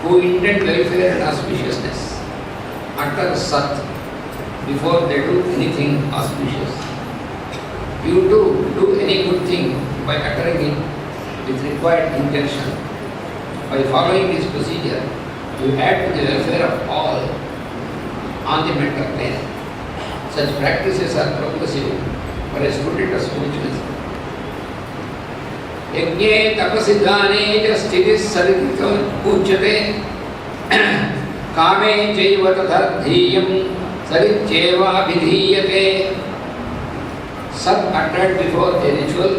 who intend welfare and auspiciousness utter Sat before they do anything auspicious. You too do any good thing by uttering it with required intention. By following this procedure, you add to the welfare of all on the mental plane. Such practices are progressive for a student of spiritualism. यज्ञे तपसि दाने च स्थितिः सरितो उच्यते कामे चैव तथा ध्येयं सरित्येवाभिधीयते. Sat uttered before a ritual,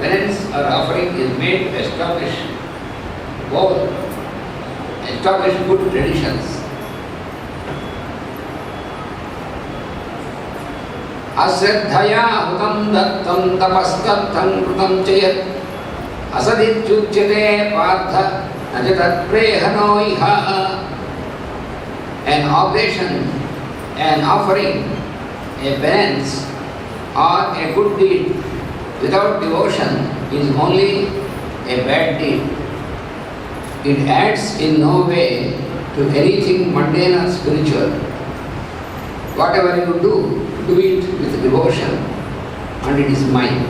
penance or offering is made to establish good traditions. अश्रद्धया हुतं दत्तं तपस्तत्तं कृतं च यत् असदित्युच्यते पार्थ न च तत्प्रेहनो इह. An oblation, an offering, a penance or a good deed without devotion is only a bad deed. It adds in no way to anything mundane or spiritual. Whatever you do it with devotion and it is mine.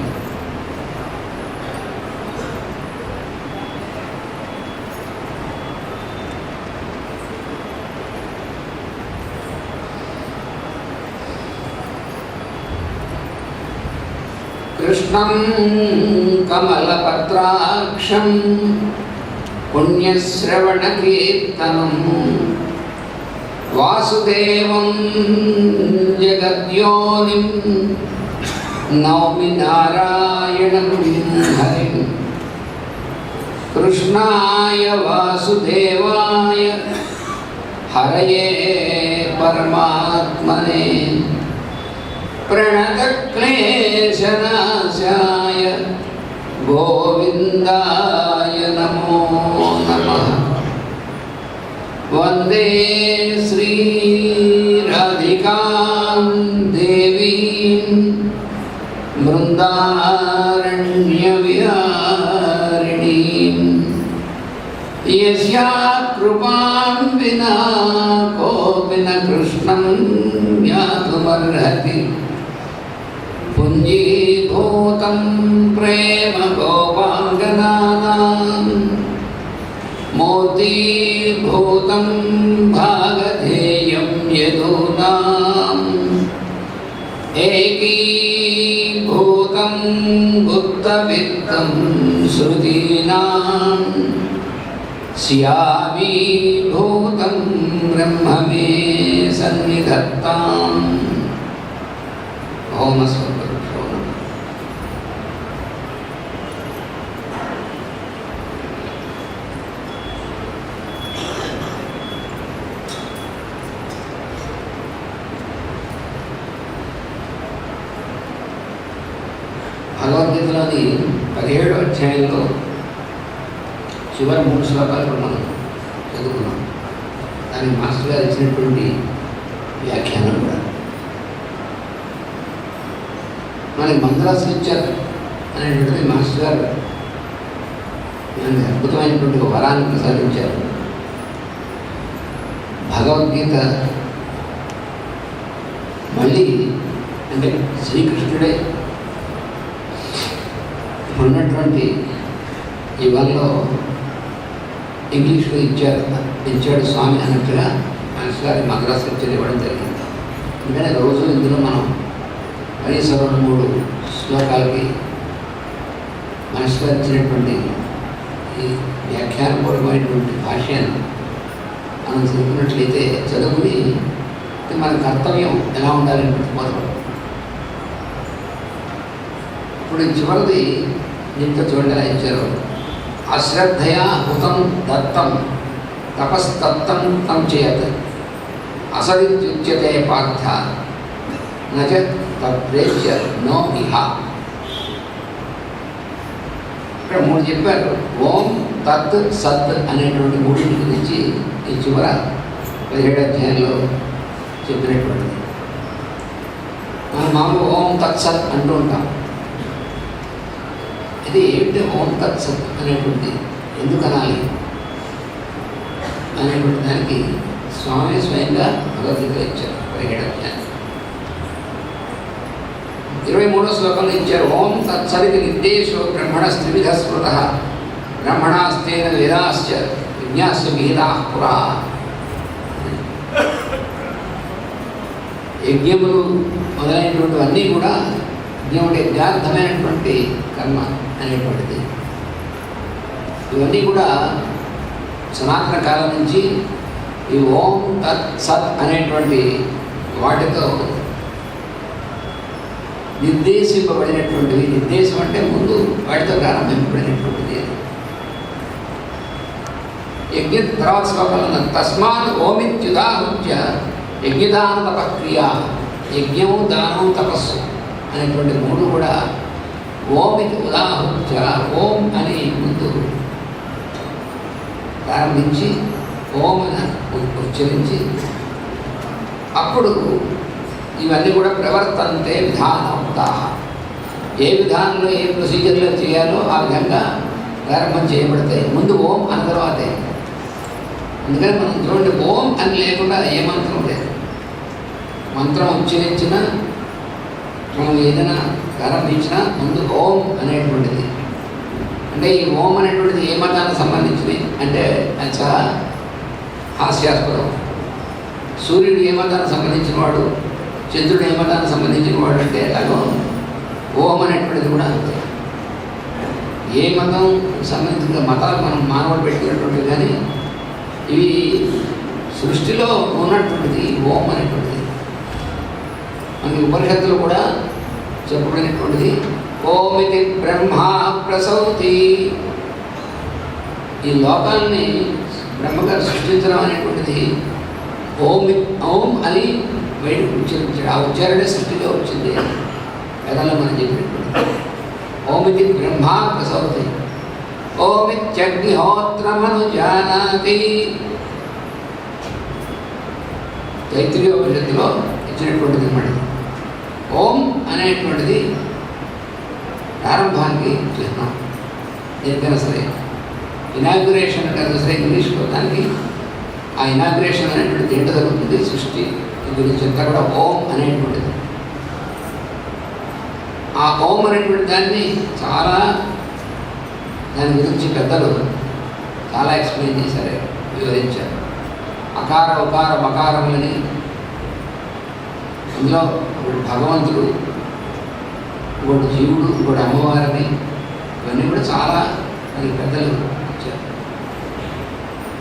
Krishnam Kamalapatraksham Punyasravana Kirtanam Vasudevam Jagadyonim Naumi Narayanam Harim. Krishnaya Vasudevaya Haraye Paramatmane Pranatakleshanasaya Govindaya Namo Namah. Vande Sri Radhikam Devim Vrindaranya Viharinim Yasya Krupam Vina Kopina Krishnam Yatumarhati Punji Bhutam Prema Gopangananam Moti Bhutam Bhagadheyam Yadunam Eki Bhutam Guttavitam Srutinam Syami Bhutam Brahmame Sannidhattam. Om Aswatha. భగవద్గీతలోని 17వ అధ్యాయంలో చివరి 3 శ్లోకాలు మనం చదువుకున్నాం. దానికి master గారు ఇచ్చినటువంటి వ్యాఖ్యానం కూడా మనకి మంత్రాస్విచ్చర్ అనేటువంటిది మాస్టర్ గారు మనకి అద్భుతమైనటువంటి ఒక వరాన్ని ప్రసాదించారు. భగవద్గీత మళ్ళీ అంటే శ్రీకృష్ణుడే ఉన్నటువంటి యుగంలో ఇంగ్లీష్లో ఇచ్చాడు స్వామి అన్నట్టుగా మాస్టర్ గారి మంత్రాస్విచ్చర్ ఇవ్వడం జరిగింది. అందుకని రోజు ఇందులో మనం కనీసం 2-3 శ్లోకాలకి మాస్టర్ గారు ఇచ్చినటువంటి ఈ వ్యాఖ్యానపూర్వమైనటువంటి భాష్యాన్ని మనం చదువుకున్నట్లయితే చదువుకుని మన కర్తవ్యం ఎలా ఉండాలని మొదలు. ఇప్పుడు చివరిది ఇంత చూడండి ఎలా ఇచ్చారు. అశ్రద్ధయా హుతం దత్తం తపస్తత్తం తం చేయత్ అసదిత్యుచ్యతే పార్థ నచ తత్ప్రేత్య నో ఇహ. ఇక్కడ 3 చెప్పారు. ఓం తత్ సత్ అనేటువంటి 3 గురించి ఈ చివర 17వ అధ్యాయంలో చెప్పినటువంటిది. మనం మామూలుగా ఓం తత్ సత్ అంటూ ఉంటాం. ఇది ఏంటి ఓం తత్ సత్ అనేటువంటి ఎందుకు అనాలి? అనేటువంటి దానికి స్వామి స్వయంగా భగవద్గీత ఇచ్చారు 17వ అధ్యాయం 23వ శ్లోకంలో ఇచ్చారు. ఓం తత్సవితి నిర్దేశో బ్రహ్మణస్త్రివిధ స్మృత బ్రహ్మణాస్తేన వేదాశ్చ విజ్ఞాస్య గీతా పురా. యజ్ఞములు మొదలైనటువంటివన్నీ కూడా యజ్ఞం అంటే యజ్ఞార్థమైనటువంటి కర్మ అనేటువంటిది. ఇవన్నీ కూడా సనాతన కాలం నుంచి ఈ ఓం తత్ సత్ అనేటువంటి వాటితో నిర్దేశింపబడినటువంటివి. నిర్దేశం అంటే ముందు వాటితో ప్రారంభింపబడినటువంటిది. యజ్ఞ తర్వాత శ్లోకంలో తస్మాత్ ఓమిత్యుదాహృత్య యజ్ఞదాన తపక్రియ. యజ్ఞము, దానము, తపస్సు అనేటువంటి మూడు కూడా ఓమికి ఉదాహృత్య, ఓం అని ముందు ప్రారంభించి ఓం అని ఉచ్చరించి అప్పుడు ఇవన్నీ కూడా ప్రవర్తంతే విధానముక్తాః. ఏ విధానంలో ఏ ప్రొసీజర్లో చేయాలో ఆ విధంగా ప్రారంభం చేయబడతాయి. ముందు ఓం అన్న తర్వాతే. అందుకని మనం చూడండి, ఓం అని లేకుండా ఏ మంత్రం లేదు. మంత్రం ఉచ్చరించినా మనం ఏదైనా ప్రారంభించినా ముందు ఓం అనేటువంటిది. అంటే ఈ ఓం అనేటువంటిది ఏ మతానికి సంబంధించింది అంటే అది చాలా హాస్యాస్పదం. సూర్యుడు ఏ మతానికి సంబంధించిన వాడు, చంద్రుడు ఏ మతానికి సంబంధించిన వాడు అంటే అలాగో ఓం అనేటువంటిది కూడా అంతే. ఏ మతం సంబంధించిన మతాలు మనం మానవుడు పెట్టుకున్నటువంటివి, కానీ ఇవి సృష్టిలో ఉన్నటువంటిది ఓం అనేటువంటిది. మనకి ఉపనిషత్తులు కూడా చెప్పబడినటువంటిది ఓమితి బ్రహ్మ ప్రసౌతి. ఈ లోకాన్ని బ్రహ్మగారు సృష్టించడం అనేటువంటిది ఓం అని బయటకు ఉచ్చరించాడు. ఆ ఉచ్చారణే సృష్టిలో వచ్చింది. వేదంలో మనం చెప్పినటువంటి ఓమితి బ్రహ్మ ప్రసౌతి ఓమిత్యగ్నిహోత్రమనుజానాతి. తైత్రీయోపనిషత్తులో ఇచ్చినటువంటిది అన్నమాట. ఓం అనేటువంటిది ప్రారంభానికి చిహ్నం. దేనికైనా సరే ఇనాగ్యురేషన్ అంటారు సరే ఇంగ్లీష్లో, దానికి ఆ ఇనాగ్యురేషన్ అనేటువంటిది ఏంటో జరుగుతుంది. సృష్టి గురించి అంతా కూడా ఓం అనేటువంటిది. ఆ ఓం అనేటువంటి దాన్ని దాని గురించి పెద్దలు చాలా ఎక్స్ప్లెయిన్ చేశారు, వివరించారు. అకార ఉకార మకారములని, అందులో ఒకటి భగవంతుడు, ఇంకోటి జీవుడు, ఇంకోటి అమ్మవారిని, ఇవన్నీ కూడా చాలా మనకి పెద్దలు ఇచ్చారు.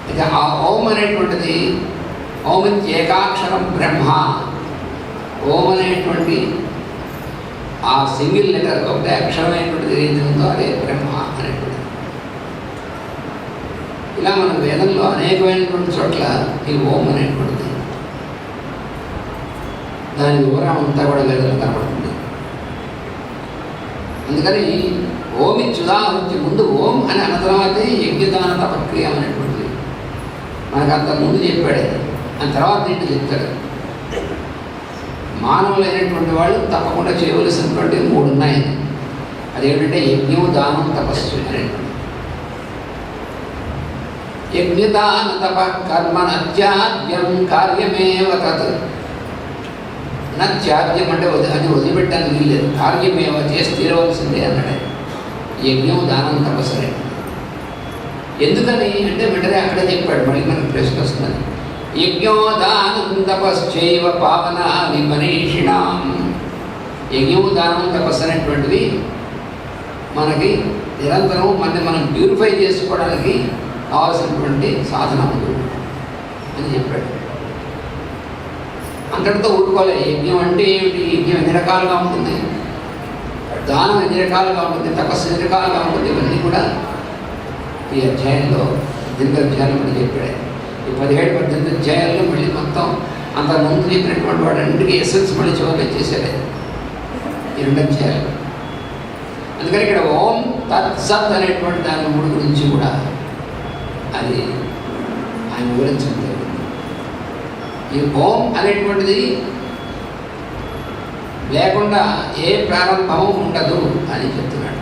అయితే ఆ ఓం అనేటువంటిది ఓమిత్ ఏకాక్షరం బ్రహ్మ. ఓం అనేటువంటి ఆ సింగిల్ లెటర్, ఒకటే అక్షరమైనటువంటిది ఏది ఉందో అదే బ్రహ్మ అనేటువంటిది. ఇలా మన వేదంలో అనేకమైనటువంటి చోట్ల ఈ ఓం అనేటువంటిది దాని వివరం అంతా కూడా వేదంలో కనబడుతుంది. అందుకని ఓమి చుదాహృత్య ముందు ఓం అని అన్న తర్వాతే యజ్ఞదాన తపక్రియ అనేటువంటిది మనకు అంత ముందు చెప్పాడు. ఆ తర్వాత ఏంటి చెప్తాడు. మానవులైనటువంటి వాళ్ళు తప్పకుండా చేయవలసినటువంటి 3 ఉన్నాయి. అదేంటంటే యజ్ఞం, దానం, తపస్సు అనేటువంటి. యజ్ఞదాన తప కర్మ నత్యాజ్యం కార్యమేవ తత్. నత్యాజ్యం అంటే అది వదిలిపెట్టడానికి వీల్లేదు. కార్యమేవ చేసి తీరవలసిందే అన్నాడు. యజ్ఞం, దానం, తపస్సు అనేటువంటి. ఎందుకని అంటే వెంటనే అక్కడే చెప్పాడు. మళ్ళీ మనకు ప్రశ్న వస్తున్నది. యజ్ఞో దానం తపశ్చైవ పావనాని మనీషిణాం. యజ్ఞము, దానం, తపస్సు అనేటువంటివి మనకి నిరంతరం మనం ప్యూరిఫై చేసుకోవడానికి కావాల్సినటువంటి సాధనములు అని చెప్పాడు. అంతటితో ఊరుకోలే. యజ్ఞం అంటే ఏమిటి, యజ్ఞం ఎన్ని రకాలుగా ఉంటుంది, దానం ఎన్ని రకాలుగా ఉంటుంది, తపస్సు ఎన్ని రకాలుగా ఉంటుంది, ఇవన్నీ కూడా ఈ అధ్యాయంలో 18 అధ్యాయంలో మనం చెప్పాడు. ఈ 17-18 అధ్యాయాల్లో మళ్ళీ మొత్తం అంత ముందు చెప్పినటువంటి వాటన్నిటికీ ఎసెన్స్ మళ్ళీ చివరిగా చేశాడు ఈ 2 అధ్యాయాలు. అందుకని ఇక్కడ ఓం తత్ సత్ అనేటువంటి దాని 3 గురించి కూడా అది ఆయన వివరించడం జరిగింది. ఈ ఓం అనేటువంటిది లేకుండా ఏ ప్రారంభము ఉండదు అని చెప్తున్నాడు.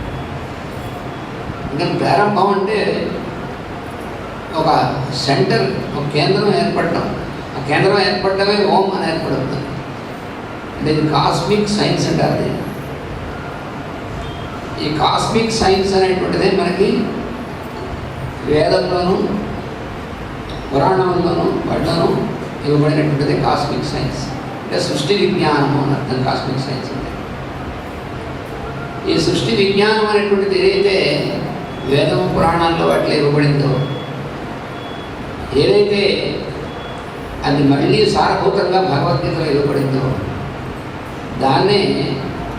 ఇంకా ప్రారంభం అంటే ఒక సెంటర్, ఒక కేంద్రం ఏర్పడటం. ఆ కేంద్రం ఏర్పడటమే ఓం అని ఏర్పడుతుంది. అంటే ఇది కాస్మిక్ సైన్స్ అంటారు దీన్ని. ఈ కాస్మిక్ సైన్స్ అనేటువంటిదే మనకి వేదంలోనూ పురాణంలోనూ వాటిలోనూ ఇవ్వబడినటువంటిది కాస్మిక్ సైన్స్. అంటే సృష్టి విజ్ఞానము అని అర్థం కాస్మిక్ సైన్స్ అంటే. ఈ సృష్టి విజ్ఞానం అనేటువంటిది ఏదైతే వేదం పురాణాల్లో వాటిలో ఇవ్వబడిందో, ఏదైతే అది మళ్ళీ సారభూతంగా భగవద్గీతలో ఇవ్వబడిందో, దాన్నే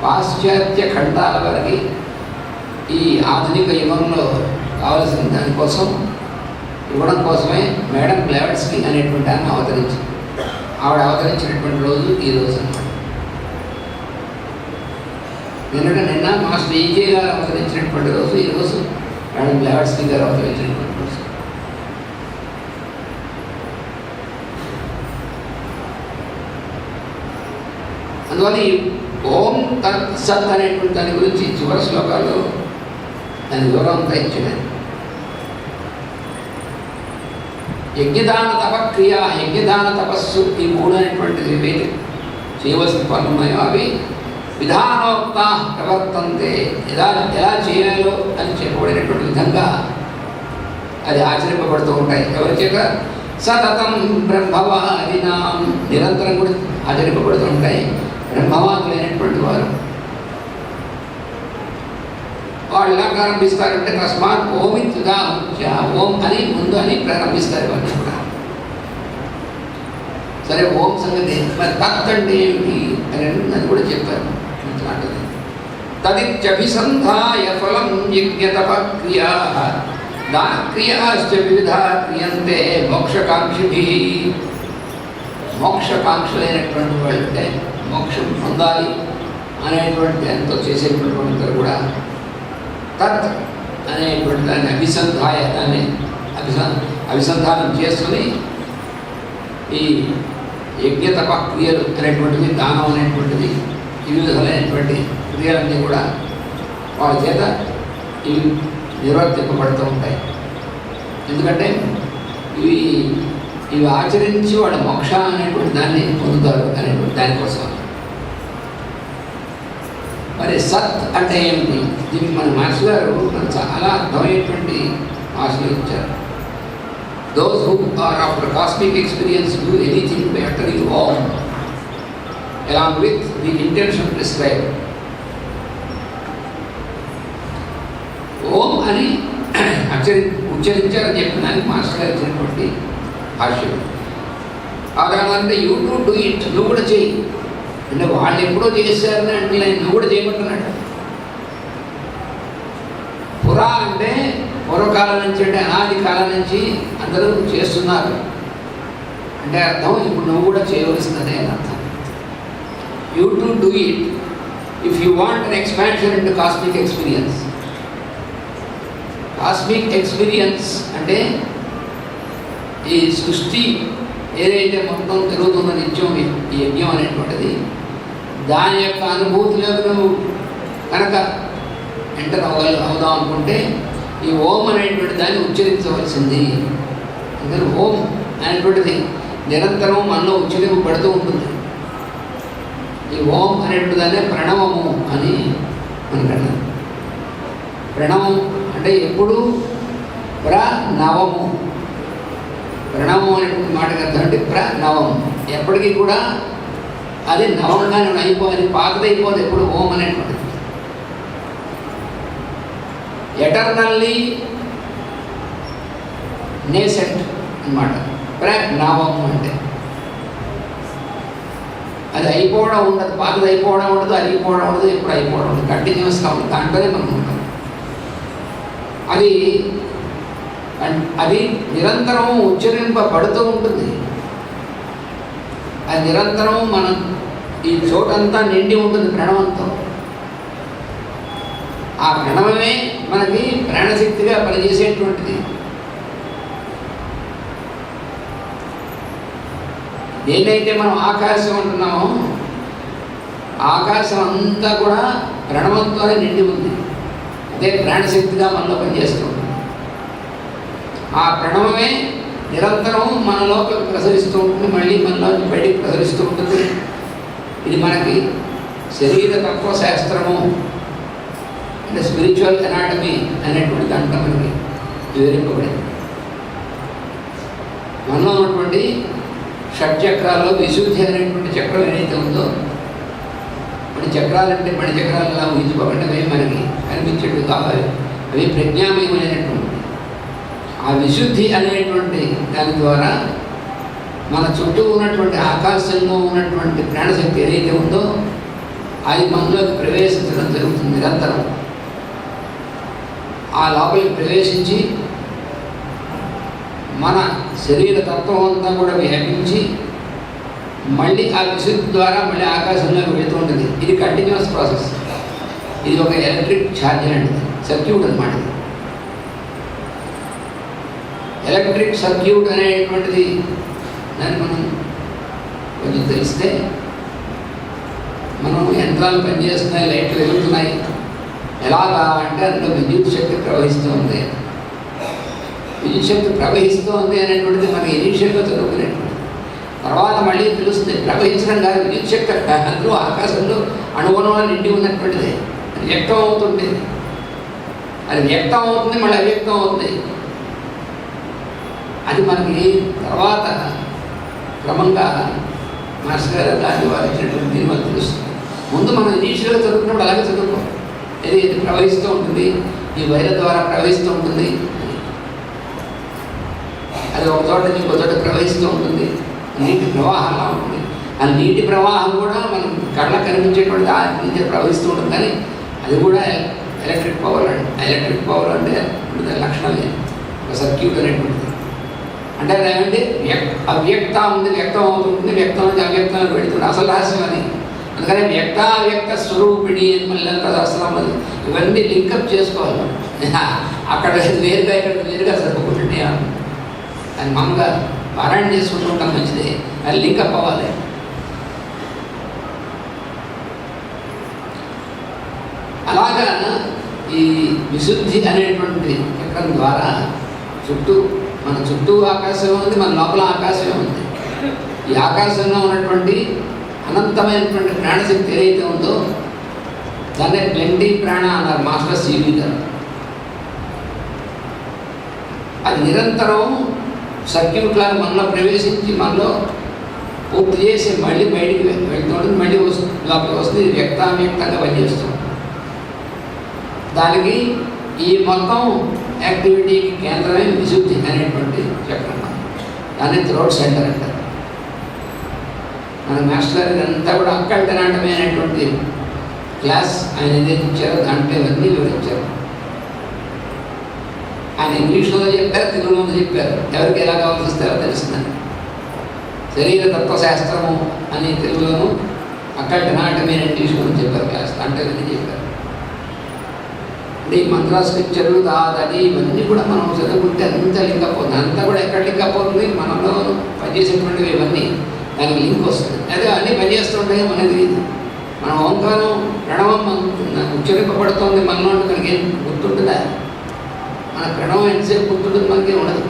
పాశ్చాత్య ఖండాల వరకు ఈ ఆధునిక యుగంలో కావలసిన దానికోసం ఇవ్వడం కోసమే మేడం బ్లావెట్స్కీ అనేటువంటి ఆమె అవతరించింది. ఆవిడ అవతరించినటువంటి రోజు ఈ రోజు అన్నమాట. నిన్న మాస్టర్ ఈకే గారు అవతరించినటువంటి రోజు, ఈ రోజు మేడం బ్లావెట్స్కీ గారు అవతరించినటువంటి రోజు. అందువల్ల ఈ ఓం తత్ సత్ అనేటువంటి దాని గురించి చివరి శ్లోకాల్లో దాని వివరం అంతా ఇచ్చాడు. యజ్ఞదాన తపక్రియ, యజ్ఞదాన తపస్సు, ఈ మూడు అనేటువంటిది ఏవైతే చేయవలసిన పనులు ఉన్నాయో అవి విధానోక్త ప్రవర్తంతే, ఎలా చేయాలో అని చెప్పబడినటువంటి విధంగా అది ఆచరింపబడుతూ ఉంటాయి. ఎవరి చేత? సతతం బ్రహ్మవాదినాం, నిరంతరం కూడా ఆచరింపబడుతూ ఉంటాయి బ్రహ్మవాదులైనటువంటి వారు. వాళ్ళు ఎలా ప్రారంభిస్తారంటే తస్మాత్ ఓమిత్యుగా ఓం అని ముందు అని ప్రారంభిస్తారు వాళ్ళు కూడా. సరే, ఓం సంగతి మరి తత్ అంటే ఏమిటి అని అది కూడా చెప్పారు. తదిత్యభిసంధాయ ఫలం యజ్ఞతప క్రియా దాన క్రియాశ్చ వివిధా క్రియంతే మోక్షకాంక్షిభిః. మోక్షకాంక్షలైనటువంటి వాళ్ళు అంటే మోక్షం పొందాలి అనేటువంటి ఎంతో చేసేటువంటి వాళ్ళందరూ కూడా తత్ అనేటువంటి దాన్ని అభిసంధాయ, దాన్ని అభిసంధానం చేసుకుని ఈ యజ్ఞతప క్రియలు అనేటువంటివి, దానం అనేటువంటిది, ఈ విధమైనటువంటి క్రియలన్నీ కూడా వాళ్ళ చేత ఇవి నిర్వర్తింపబడుతూ ఉంటాయి. ఎందుకంటే ఇవి ఆచరించి వాళ్ళ మోక్ష అనేటువంటి దాన్ని పొందుతారు అనేటువంటి దానికోసం. మరి సత్ అంటే ఏమిటి? దీనికి మన మాస్టర్ గారు మనకు చాలా అర్థమయ్యేటువంటి ఆశలు ఇచ్చారు. Those who are after cosmic experience do anything by uttering Om along with the intention prescribed. ఓం అని ఉచ్చరించారని చెప్పినానికి మాస్టర్ గారు ఇచ్చినటువంటి భాష్యం. అదేమంటే యూ టు డూ ఇట్, నువ్వు కూడా చెయ్యి అంటే వాళ్ళు ఎప్పుడో చేశారని అంటే నువ్వు కూడా చేయమంటున్నాడు. పురా అంటే పూర్వకాలం నుంచి, అంటే అనాది కాలం నుంచి అందరూ చేస్తున్నారు అంటే అర్థం ఇప్పుడు నువ్వు కూడా చేయవలసినదే అని అర్థం. You to do it if you want an expansion into cosmic experience. Cosmic experience అంటే ఈ సృష్టి ఏదైతే మొత్తం తిరుగుతున్న నిత్యం ఈ యజ్ఞం అనేటువంటిది, దాని యొక్క అనుభూతిలోకి నువ్వు కనుక ఎంటర్ అవుదాం అనుకుంటే ఈ ఓం అనేటువంటి దాన్ని ఉచ్చరించవలసింది. అందుకని ఓం అనేటువంటిది నిరంతరం మనలో ఉచ్చరింపబడుతూ ఉంటుంది. ఈ ఓం అనేటువంటి దాన్ని ప్రణవము అని మనకన్నారు. ప్రణవం అంటే ఎప్పుడు ప్రణవము. ప్రణవం అనేటువంటి మాటకి అర్థం అంటే ప్రణవం, ఎప్పటికీ కూడా అది నవంగానే అయిపోయి పాతదైపోదు ఎప్పుడు ఓం అనేటువంటిది. ఎటర్నల్లీ నేసెంట్ అన్నమాట ప్రణవం అంటే. అది అయిపోవడం ఉండదు, పాతది అయిపోవడం ఉండదు, అయిపోవడం ఉండదు, ఎప్పుడు అయిపోవడం ఉండదు, కంటిన్యూస్గా ఉంటుంది. దాంట్లోనే మనం ఉంటాం. అది నిరంతరం ఉచ్చరింపబడుతూ ఉంటుంది. అది నిరంతరం మనం ఈ చోటంతా నిండి ఉంటుంది ప్రణవంతో. ఆ ప్రణవమే మనకి ప్రాణశక్తిగా పనిచేసేటువంటిది. దేన్నైతే మనం ఆకాశం అంటున్నామో ఆకాశం అంతా కూడా ప్రణవంతోనే నిండి ఉంది. అదే ప్రాణశక్తిగా మనలో పనిచేస్తూ ఉంటుంది. ఆ ప్రణవమే నిరంతరం మన లోపలికి ప్రసరిస్తూ ఉంటుంది, మళ్ళీ మనలోకి బయటికి ప్రసరిస్తూ ఉంటుంది. ఇది మనకి శరీర తత్వశాస్త్రము అంటే స్పిరిచువల్ ఎనాటమీ అనేటువంటి దాంట్లో మనకి వివరింపబడింది. మనలో ఉన్నటువంటి షట్చక్రాల్లో విశుద్ధి అనేటువంటి చక్రం ఏదైతే ఉందో, మన చక్రాలంటే మన చక్రాలలో ఊహించుకోకుండా అవి మనకి కనిపించేవి కావాలి. అవి ప్రజ్ఞామయమైనటువంటి ఆ విశుద్ధి అనేటువంటి దాని ద్వారా మన చుట్టూ ఉన్నటువంటి ఆకాశంలో ఉన్నటువంటి ప్రాణశక్తి ఏదైతే ఉందో అది మనలోకి ప్రవేశించడం జరుగుతుంది నిరంతరం. ఆ లోపలికి ప్రవేశించి మన శరీర తత్వం అంతా కూడా వ్యాపించి మళ్ళీ ఆ విశుద్ధి ద్వారా మళ్ళీ ఆకాశంలోకి వెళుతూ ఉంటుంది. ఇది కంటిన్యూస్ ప్రాసెస్. ఇది ఒక ఎలక్ట్రిక్ ఛార్జ్ లాంటిది, సర్క్యూట్ అన్నమాట. ఎలక్ట్రిక్ సర్క్యూట్ అనేటువంటిది దాన్ని మనం కొంచెం తెలిస్తే, మనం యంత్రాలు పనిచేస్తున్నాయి, లైట్లు వెలుగుతున్నాయి, ఎలాగా అంటే అందులో విద్యుత్ శక్తి ప్రవహిస్తూ ఉంది. విద్యుత్ శక్తి ప్రవహిస్తూ ఉంది అనేటువంటిది మనకి ఇనీషియల్గా చదువుకునేటువంటి, తర్వాత మళ్ళీ తెలుస్తుంది ప్రవహించడం కాదు, విద్యుత్ శక్తి అందులో ఆకాశంలో అణువణువులు నిండి ఉన్నటువంటిది. అది వ్యక్తం అవుతుంది, అది వ్యక్తం అవుతుంది, మళ్ళీ అవ్యక్తం అవుతుంది. అది మనకి తర్వాత క్రమంగా మాస్టర్ గారు దాన్ని వారించినటువంటి దీని మనకు తెలుస్తుంది. ముందు మనం ఇనీషియల్గా చదువుకున్నప్పుడు అలాగే చదువుకో, ఇది ప్రవహిస్తూ ఉంటుంది, ఈ వైర ద్వారా ప్రవహిస్తూ ఉంటుంది, అది ఒక చోట నుంచి ఒక చోట ప్రవహిస్తూ ఉంటుంది, నీటి ప్రవాహంలా ఉంటుంది. ఆ నీటి ప్రవాహం కూడా మనం కళ్ళకు కనిపించేటువంటి ఆ నుంచి ప్రవహిస్తూ ఉంటుంది. కానీ అది కూడా ఎలక్ట్రిక్ పవర్ అండి. ఎలక్ట్రిక్ పవర్ అంటే లక్షణమే ఒక సర్క్యూట్ అనేటువంటిది. అంటే అదేమంటే అవ్యక్త ఉంది, వ్యక్తం అవుతుంది, వ్యక్తం నుంచి అవ్యక్తంలో పెడుతుంది. అసలు రహస్యం అది. అందుకని వ్యక్తావ్యక్త స్వరూపిణి అని మళ్ళీ శాస్త్రం అది ఇవన్నీ లింకప్ చేసుకోవాలి. అక్కడ వేరుగా ఇక్కడ వేరుగా సరిపోతుంది. అది మామూలుగా పారాయణ చేసుకుంటూ ఉంటాం, మంచిదే, అది లింకప్ అవ్వాలి. అలాగా ఈ విశుద్ధి అనేటువంటి చక్రం ద్వారా మన చుట్టూ ఆకాశం ఉంది, మన లోపల ఆకాశం ఉంది. ఈ ఆకాశంలో ఉన్నటువంటి అనంతమైనటువంటి ప్రాణశక్తి ఏదైతే ఉందో దాన్ని ప్లెంటీ ప్రాణ అన్నారు మాస్టర్ సివి గారు. అది నిరంతరం సర్క్యూట్ లాగా మనలో ప్రవేశించి మనలో పూర్తి చేసి మళ్ళీ బయటికి వెళ్తుంటుంది, మళ్ళీ లోపలికి వస్తుంది. వ్యక్తావ్యక్తంగా పనిచేస్తుంది. దానికి ఈ మొత్తం యాక్టివిటీకి కేంద్రమే విశుద్ధి అనేటువంటి చక్రం. దాన్ని థ్రోట్ సెంటర్ అంటారు. మన మాస్టర్ గారు ఇదంతా కూడా అక్కల్టనాటమైనటువంటి క్లాస్ ఆయన ఏదైతే ఇచ్చారో దాంట్లో ఇవన్నీ వివరించారు. ఆయన ఇంగ్లీష్లో చెప్పారు, తెలుగులో చెప్పారు. ఎవరికి ఎలా కావాల్సి వస్తారో తెలుస్తుందని. శరీర తత్వశాస్త్రము అని తెలుగులోను, అక్కల్టనాటమీ అని ఇంగ్లీష్లోనూ చెప్పారు క్లాస్. దాంట్లో ఇవన్నీ చెప్పారు. అంటే ఈ మంత్ర స్క్రిప్చర్లు దాదని ఇవన్నీ కూడా మనం చదువుకుంటే అంత లింక్ అయిపోతుంది. అంతా కూడా ఎక్కడ లింక్ అయిపోతుంది, మనలో పనిచేసేటువంటివి ఇవన్నీ దానికి లింక్ వస్తుంది. అదే అన్నీ పనిచేస్తుంటాయో మనకు తెలియదు. మన ఓంకారం ప్రణవం ఉచ్చరింపబడుతోంది మనలో, కనుక ఏం గుర్తుంటుందా? మన ప్రణవం ఎంతసేపు గుర్తుంటుంది మనకేం ఉండదు.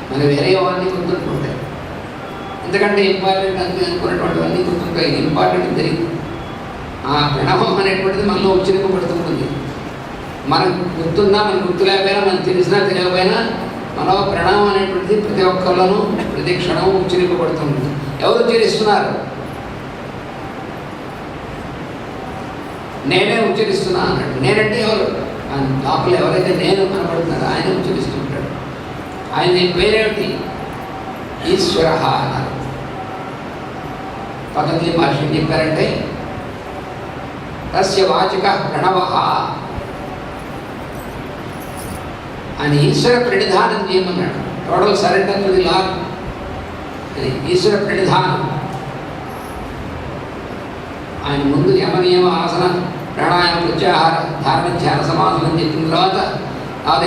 మన వేరే అవన్నీ గుర్తుంటుంటాయి. ఎందుకంటే ఇంపార్టెంట్ అనుకున్నటువంటివన్నీ గుర్తుంటాయి. ఇంపార్టెంట్ తెలియదు. ఆ ప్రణవం అనేటువంటిది మనలో ఉచ్చరింపబడుతుంటుంది. మనకు గుర్తున్నా, మనకు గుర్తు లేకపోయినా, మనకు తెలిసినా తెలియకపోయినా మనలో ప్రణవం అనేటువంటిది ప్రతి ఒక్కరిలోనూ ప్రతి క్షణం ఉచ్చరింపబడుతుంది. ఎవరు ఉచ్చరిస్తున్నారు? నేనే ఉచ్చరిస్తున్నా అన్నాడు. నేనంటే ఎవరు? లోపల ఎవరైతే నేను కనబడుతున్నారో ఆయన ఉచ్చరిస్తుంటాడు. ఆయన పేరేమిటి? ఈశ్వర అన్నారు. పతంజలి మహర్షి ఏం చెప్పారంటే తస్య వాచక ప్రణవ అని ఈశ్వర ప్రణిధానం చేయమన్నాడు. Total surrender to the lord అని ఈశ్వర ప్రణిధానం. ఆయన ముందు యమనియమ ఆసన ప్రాణాయామ ప్రత్యాహార ధారణ ధ్యాన సమాధులను చెప్పిన తర్వాత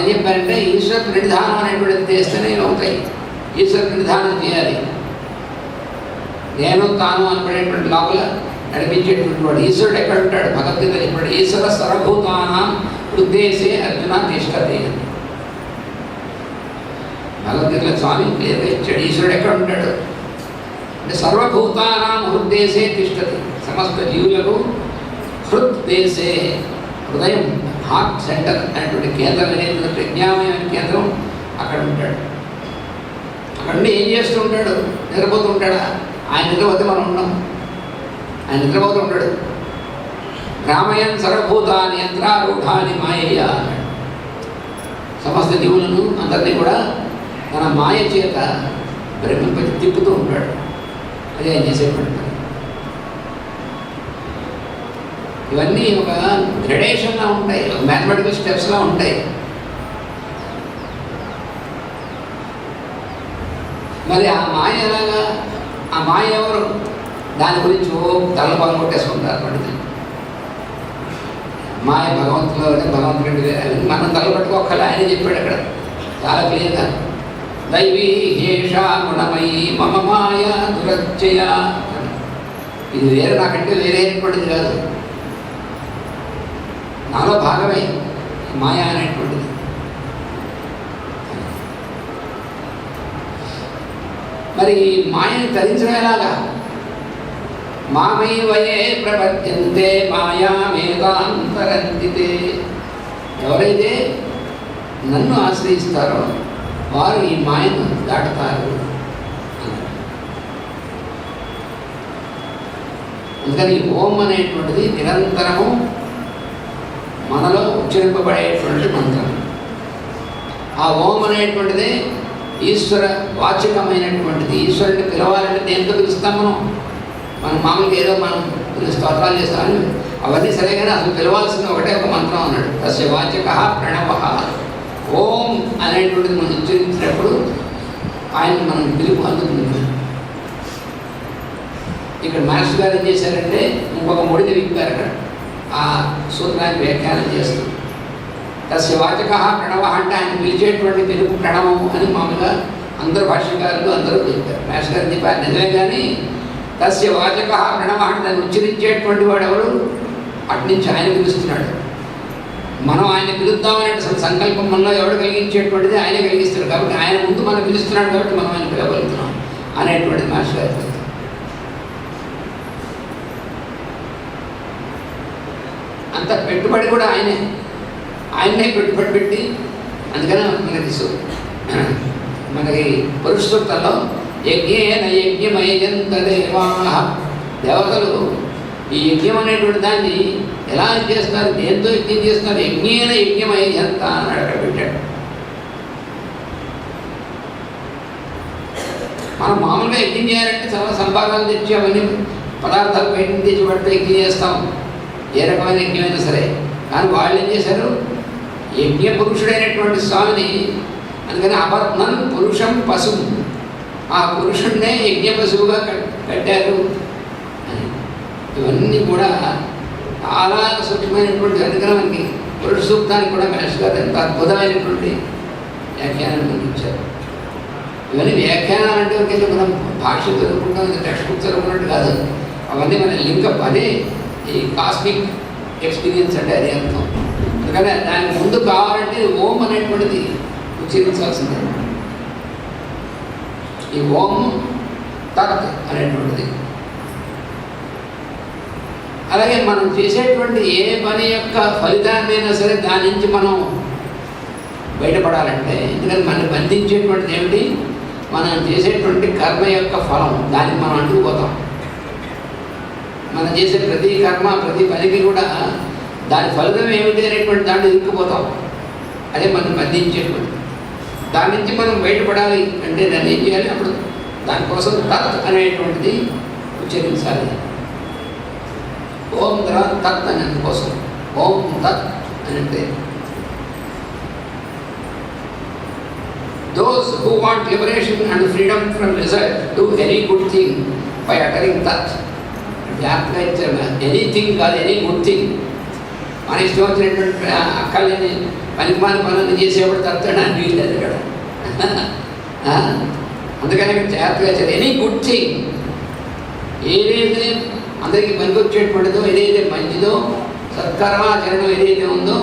ఏం చెప్పారంటే ఈశ్వర ప్రణిధానం అనేటువంటిది చేస్తేనే అవుతాయి. ఈశ్వర ప్రణిధానం చేయాలి. నేను తాను అనబడేటువంటి లోపల నడిపించేటువంటి వాడు ఈశ్వరుడు ఎక్కడ ఉంటాడు? భగవద్గీత చెప్పాడు, ఈశ్వర సర్వభూతానాం హృదయే అర్జున తిష్టతే. భగవద్గీతలో స్వామి క్లియర్గా ఇచ్చాడు. ఈశ్వరుడు ఎక్కడ ఉంటాడు అంటే సర్వభూతానాం హృద్దేశే తిష్టతి, సమస్త జీవులకు హృద్దేశే, హృదయం హార్ట్ సెంటర్ అనేటువంటి కేంద్రం అనేది ప్రజ్ఞామయమైన కేంద్రం అక్కడ ఉంటాడు. అక్కడ నుండి ఏం చేస్తూ ఉంటాడు? నిద్రపోతూ ఉంటాడా? ఆయన నిద్రపోతే మనం ఉన్నాం. ఆయన నిద్రపోతూ ఉంటాడు. రామయన్ సర్వభూతాన్ని యంత్రారూఢాన్ని మాయయ్య అన్నాడు. సమస్త జీవులను అందరినీ కూడా తన మాయ చేత బ్రహ్మపతి తిప్పుతూ ఉంటాడు. అదే ఆయన చేసేటువంటి పని. ఇవన్నీ ఒక గ్రెడేషన్లా ఉంటాయి, ఒక మ్యాథమెటికల్ స్టెప్స్లా ఉంటాయి. మరి ఆ మాయ ఎలాగా? ఆ మాయ ఎవరు? దాని గురించి తల పగలు కొట్టేసుకుంటారు పండితులు. మాయ భగవంతుడు అంటే భగవంతుడు మనం తలపట్టుకోక్కలే, ఆయన చెప్పాడు అక్కడ చాలా క్లియర్గా. దైవీ హేషా గుణమయీ మమ మాయ దురచ్చయ. ఇది వేరే, నాకంటే వేరే అయినటువంటిది కాదు, నాలో భాగమే మాయ అనేటువంటిది. మరి మాయని తరించడం ఎలాగా? మామైవయే ప్రపద్యంతే మాయామేతాంతరంతితే. ఎవరైతే నన్ను ఆశ్రయిస్తారో వారు ఈ మాయను దాటుతారు. అందుకని ఓం అనేటువంటిది నిరంతరము మనలో ఉచ్చరింపబడేటువంటి మంత్రం. ఆ ఓం అనేటువంటిది ఈశ్వర వాచకమైనటువంటిది. ఈశ్వరుని పిలవాలంటే దేంతో పిలుస్తాం మనం? మనం మామూలుగా ఏదో మనం స్తోత్రాలు చేస్తామని అవన్నీ సరే, కానీ అసలు పిలవాల్సిన ఒకటే ఒక మంత్రం అన్నాడు. తస్య వాచక ప్రణవ. ఓం అనేటువంటిది మనం ఉచ్చరించినప్పుడు ఆయన మనం పిలుపు అందుతుంది. ఇక్కడ మాస్టర్ గారు ఏం చేశారంటే ఇంకొక ముడిని విప్పారు అక్కడ ఆ సూత్రాన్ని వ్యాఖ్యానం చేస్తూ. తస్య వాచక ప్రణవ అంటే ఆయన పిలిచేటువంటి పిలుపు ప్రణవం అని మామూలుగా అందరు భాష్యకారులు అందరూ చెప్పారు. మాస్టర్ గారు చెప్పారు నిజమే, కానీ తస్య వాచక ప్రణవ అంటే దాన్ని ఉచ్చరించేటువంటి వాడు ఎవరు? అట్నుంచి ఆయన పిలుస్తున్నాడు. మనం ఆయన పిలుద్దామనే సంకల్పం మనలో ఎవడు కలిగించేటువంటిది ఆయన కలిగిస్తాడు. కాబట్టి ఆయన ముందు మనం పిలుస్తున్నాడు కాబట్టి మనం ఆయన పిలవగలుగుతున్నాం అనేటువంటిది మాస్టర్ గారు. అంత పెట్టుబడి కూడా ఆయనే పెట్టుబడి పెట్టి, అందుకనే మనకి పురుష సూక్తంలో యజ్ఞేన యజ్ఞమయంత దేవాః, దేవతలు ఈ యజ్ఞం అనేటువంటి దాన్ని ఎలా చేస్తారు, దేంతో యజ్ఞం చేస్తున్నారు? యజ్ఞేన యజ్ఞమయంత అని అక్కడ పెట్టాడు. మనం మామూలుగా యజ్ఞం చేయాలంటే చాలా సంపాదనలు తెచ్చి అవన్నీ పదార్థాలు బయట తెచ్చి పడితే యజ్ఞం చేస్తాం, ఏ రకమైన యజ్ఞమైనా సరే. కానీ వాళ్ళు ఏం చేశారు? యజ్ఞ పురుషుడైనటువంటి స్వామిని, అందుకని అపత్నం పురుషం పశువు, ఆ పురుషుడినే యజ్ఞ పశువుగా కట్టారు. ఇవన్నీ కూడా చాలా సూక్ష్మమైనటువంటి, అందుకని మనకి పురుష సూక్తానికి కూడా మాస్టర్ గారు ఎంత అద్భుతమైనటువంటి వ్యాఖ్యానం అందించారు. ఇవన్నీ వ్యాఖ్యానాలు అంటే ఒకటి మనం భాష చదువుకుంటాం, టెక్స్ట్ బుక్ చదువుకున్నట్టు కాదు. అవన్నీ మన లింకప్, అదే ఈ కాస్మిక్ ఎక్స్పీరియన్స్ అంటే అదే అర్థం. అందుకని దానికి ముందు కావాలంటే ఓం అనేటువంటిది ఉచ్చరించాల్సిందే. ఈ ఓం తత్ అనేటువంటిది. అలాగే మనం చేసేటువంటి ఏ పని యొక్క ఫలితాన్నైనా సరే దాని నుంచి మనం బయటపడాలంటే, ఎందుకంటే మనం బంధించేటువంటిది ఏమిటి? మనం చేసేటువంటి కర్మ యొక్క ఫలం, దానికి మనం అంటుకుపోతాం. మనం చేసే ప్రతి కర్మ ప్రతి పనికి కూడా దాని ఫలితం ఏమిటి అనేటువంటి దాన్ని ఇరుక్కుపోతాం. అదే మనం బంధించేటువంటి. దాని నుంచి మనం బయటపడాలి అంటే దాన్ని ఏం చేయాలి? అప్పుడు దానికోసం తత్ అనేటువంటిది ఉచ్చరించాలి. ఓం తర్వాత తత్ అని అందుకోసం ఓం తత్ అని అంటే those who want liberation and freedom from result do any good thing by uttering tat. జాగ్రత్తగా ఇచ్చారు. ఎనీథింగ్ కాదు, ఎనీ గుడ్ థింగ్. మన ఇష్టం వచ్చినటువంటి అక్కర్లేని పనికిమాల పనులు చేసేవాడు తప్పడానికి వీల్లేదు ఇక్కడ. అందుకని ఇక్కడ జాగ్రత్తగా ఇచ్చారు. ఎనీ గుడ్ థింగ్, ఏదైతే అందరికీ పనికొచ్చేటువంటిదో, ఏదైతే మంచిదో, సత్కర్మాచరణం ఏదైతే ఉందో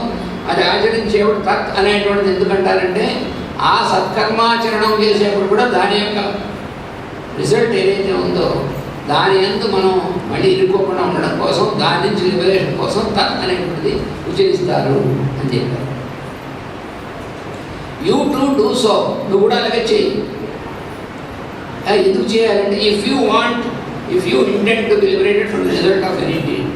అది ఆచరించేవాడు తత్ అనేటువంటిది. ఎందుకంటారంటే ఆ సత్కర్మాచరణం చేసేప్పుడు కూడా దాని యొక్క రిజల్ట్ ఏదైతే ఉందో దాని యందు మనం మళ్ళీ ఇరుక్కోకుండా ఉండడం కోసం, దాని నుంచి లిబరేషన్ కోసం తత్ అనేటువంటిది ఉచ్చరిస్తారు అని చెప్పారు. యూ టు డూ సో, నువ్వు కూడా అలాగే చెయ్యి. ఎందుకు చేయాలంటే if you intend to be liberated from the result of any deed,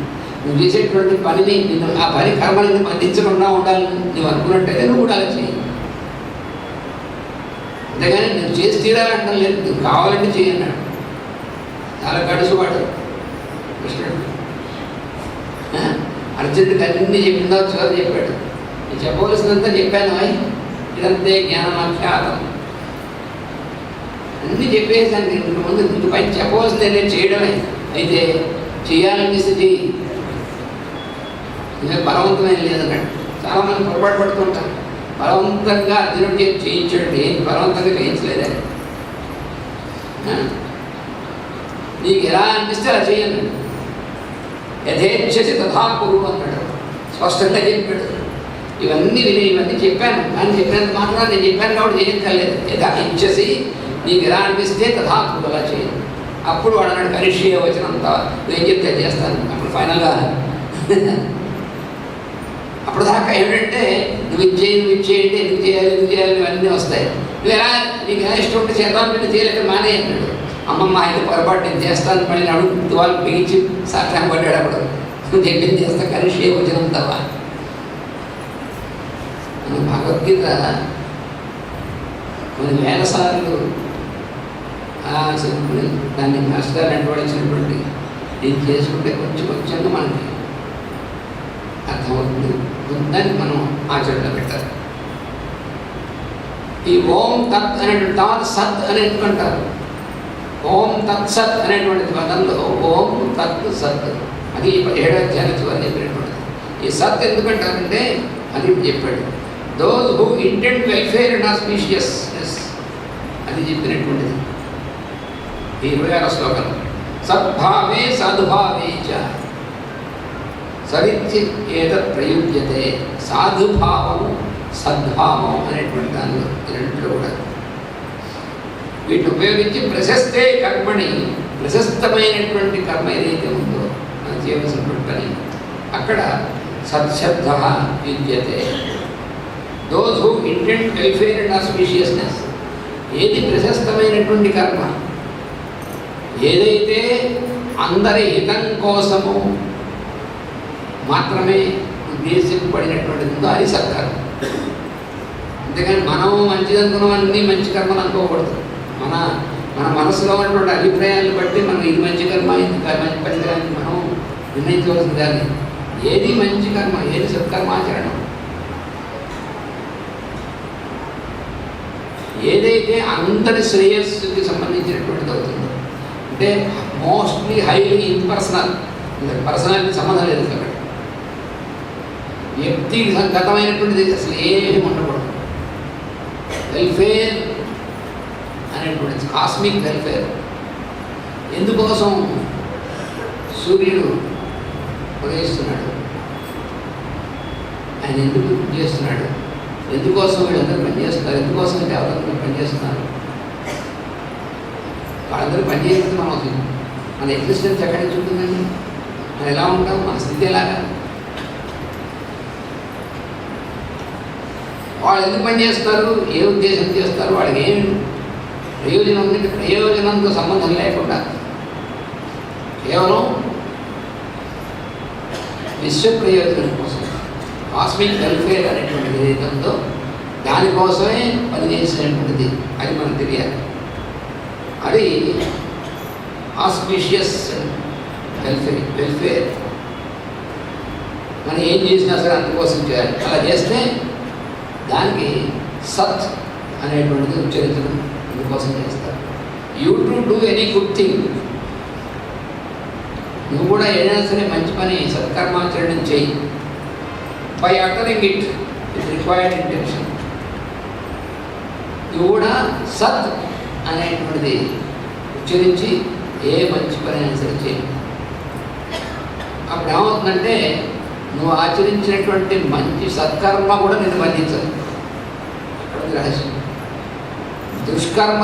నువ్వు చేసేటువంటి పనిని ఆ పని కర్మని బంధించకుండా ఉండాలని నువ్వు అనుకున్నట్టయితే నువ్వు కూడా అలా చెయ్యి. అంతేగాని నువ్వు చేసి తీరాలంటాం లేదు, నువ్వు కావాలంటే చేయన్నాడు. చాలా గడుసువాడు కృష్ణుడు. అర్జునుడికి అన్నీ చెప్పిందో చివరి చెప్పాడు, నేను చెప్పవలసినంతా చెప్పాను, ఇదంతే జ్ఞానమాఖ్యాతం, అన్నీ చెప్పేసాను. నేను ముందు ఇంటి పైన చెప్పవలసిందే నేను చేయడమే. అయితే చేయాలనిపిస్తే చెయ్యి, ఇంకా బలవంతమైన లేదన్నాడు. చాలామంది పొరపాటు పడుతుంటారు, బలవంతంగా అర్జునుడు చేయించాడు. ఏం బలవంతంగా చేయించలేదని, నీకు ఎలా అనిపిస్తే అలా చేయను, యథేచ్ఛసి తథా కురు అన్నాడు, స్పష్టంగా చెప్పాడు. ఇవన్నీ చెప్పాను, కానీ చెప్పినంత మాత్రం నేను చెప్పాను కాబట్టి చేయక్కర్లేదు. యథా ఇచ్చేసి నీకు ఎలా అనిపిస్తే తథా కురు, అలా చేయను. అప్పుడు వాడు అన్నాడు కరిష్య వచ్చినంత నువ్వేం చెప్తే చేస్తాను. అప్పుడు ఫైనల్గా అప్పుడు దాకా ఏమిటంటే నువ్వు ఇచ్చేయండి, ఎందుకు చేయాలి ఇవన్నీ వస్తాయి. నువ్వు ఎలా నీకు ఎలా ఇష్టం ఉంటే చేద్దాం, పెట్టి చేయలేక మానే అన్నాడు. అమ్మమ్మ ఆయన పొరపాటు నేను చేస్తాను, మళ్ళీ అడుగు వాళ్ళు బిగించి సాక్ష్యం పడ్డాడు. అప్పుడు నువ్వు చెప్పింది చేస్తా, కరిష్య వచ్చినంతవా. మన భగవద్గీత కొన్ని వేల సార్లు దాన్ని మాస్టర్ నడవడిచినటువంటి దీన్ని చేసుకుంటే కొంచెంగా మనకి అర్థమవుతుంది. దాన్ని మనం ఆచరణలో పెట్టాలి. ఈ ఓం తత్ అనేటువంటి తర్వాత సత్ అని ఎందుకంటారు? ఓం తత్ సత్ అనేటువంటి పదంలో ఓం తత్ సత్, అది 17వ అధ్యాయం చివరి చెప్పినటువంటిది. ఈ సత్ ఎందుకంటారంటే అది చెప్పాడు, those who intent welfare and auspiciousness, అది చెప్పినటువంటిది ఈ 26వ శ్లోకం. సద్భావే సద్భావే చ సరిత్య ఏతత్ ప్రయుజ్యతే, సాధుభావము సద్భావం అనేటువంటి దానిలో రెండింటిలో కూడా వీటిని ఉపయోగించి ప్రశస్తే కర్మని, ప్రశస్తమైనటువంటి కర్మ ఏదైతే ఉందో మనం చేయవలసినటువంటి పని, అక్కడ సత్శబ్ద యుజ్యతే. Those who intent welfare and auspiciousness, ఏది ప్రశస్తమైనటువంటి కర్మ, ఏదైతే అందరి హితం కోసము మాత్రమే ఉద్దేశింపబడినటువంటిది ఉందో అది సత్కర్మ. అంతేగాని మనం మంచిదనుకున్నవన్నీ మంచి కర్మలు అనుకోకూడదు. మన మనసులో ఉన్నటువంటి అభిప్రాయాలను బట్టి మనం ఇది మంచి కర్మ, ఇది మంచి పనికిరాని మనం నిర్ణయించవలసింది. కానీ ఏది మంచి కర్మ, ఏది సత్కర్మాచరణం, ఏదైతే అందరి శ్రేయస్సుకి సంబంధించినటువంటిది అవుతుందో, అంటే మోస్ట్లీ హైలీ ఇంపర్సనల్, పర్సనాలిటీ సంబంధం లేదు అక్కడ, వ్యక్తి గతమైనటువంటిది అసలు ఏమి ఉండకూడదు. వెల్ఫేర్ అనేటువంటిది కాస్మిక్ వెల్ఫేర్. ఎందుకోసం సూర్యుడు ఉదయిస్తున్నాడు, ఆయన ఎందుకు చేస్తున్నాడు, ఎందుకోసం వీళ్ళందరూ పనిచేస్తున్నారు, ఎందుకోసం దేవతలు పనిచేస్తున్నారు. వాళ్ళందరూ పనిచేస్తే మనం అవుతుంది, మన ఎగ్జిస్టెన్స్ ఎక్కడి నుంచి ఉంటుందండి, మనం ఎలా ఉంటాం, మన స్థితి ఎలాగా, వాళ్ళు ఎందుకు పనిచేస్తారు, ఏ ఉద్దేశం చేస్తారు, వాళ్ళకి ఏం ప్రయోజనం ఉందంటే ప్రయోజనంతో సంబంధం లేకుండా కేవలం విశ్వ ప్రయోజనం కోసం, కాస్మిక్ వెల్ఫేర్ అనేటువంటిది ఏదైతే ఉందో దానికోసమే పనిచేసినటువంటిది అది మనకు తెలియాలి. అది ఆస్పీషియస్ వెల్ఫేర్. మనం ఏం చేసినా సరే అందుకోసం చేయాలి. అలా చేస్తే దానికి సత్ అనేటువంటిది ఉచ్చరించడం అందుకోసం చేస్తారు. You to do any good thing, నువ్వు కూడా ఏదైనా సరే మంచి పని సత్కర్మాచరణం చేయి. By uttering it with required intention, నువ్వు కూడా సత్ అనేటువంటిది ఉచ్చరించి ఏ మంచి పని అయినా సరే చేయి. అప్పుడు ఏమవుతుందంటే నువ్వు ఆచరించినటువంటి మంచి సత్కర్మ కూడా నేను బంధించదు. అక్కడ రహస్యం. दुष्कर्म